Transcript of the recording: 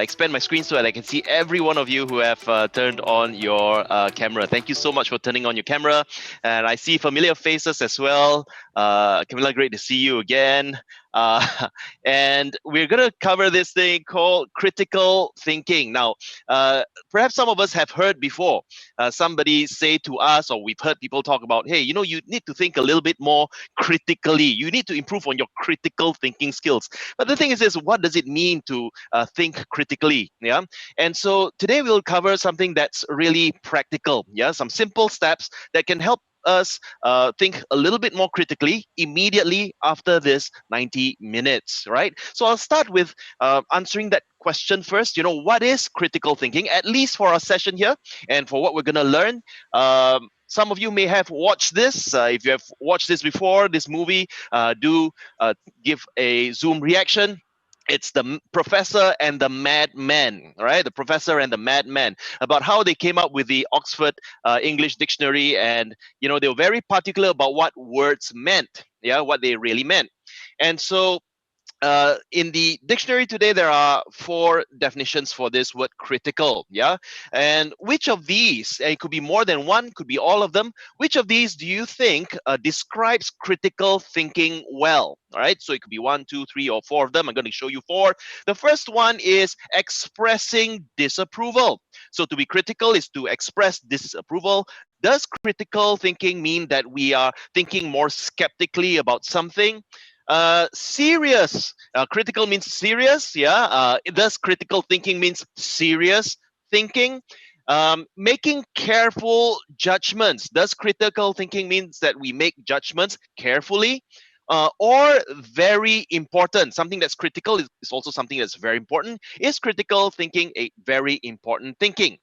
expand my screen so that I can see every one of you who have turned on your camera. Thank you so much for turning on your camera. And I see familiar faces as well. Camilla, great to see you again. Uh, and we're going to cover this thing called critical thinking. Now, perhaps some of us have heard before somebody say to us, or we've heard people talk about, hey, you need to think a little bit more critically. You need to improve on your critical thinking skills. But the thing is, what does it mean to think critically? Yeah. And so today we'll cover something that's really practical. Yeah. Some simple steps that can help us think a little bit more critically immediately after this 90 minutes, right? So I'll start with answering that question first. What is critical thinking, at least for our session here and for what we're going to learn? Some of you may have watched this. If you have watched this before, this movie, do give a Zoom reaction. It's the Professor and the Madman, right? The Professor and the Madman, about how they came up with the Oxford English Dictionary, and they were very particular about what words meant, yeah, what they really meant. And so in the dictionary today, there are 4 definitions for this word critical. Yeah. And which of these, and it could be more than one, could be all of them, which of these do you think describes critical thinking well? All right. So it could be 1, 2, 3, or 4 of them. I'm going to show you 4. The first one is expressing disapproval. So to be critical is to express disapproval. Does critical thinking mean that we are thinking more skeptically about something? Serious. Critical means serious. Yeah. Thus, critical thinking means serious thinking. Making careful judgments. Does critical thinking means that we make judgments carefully? Or very important? Something that's critical is also something that's very important. Is critical thinking a very important thinking?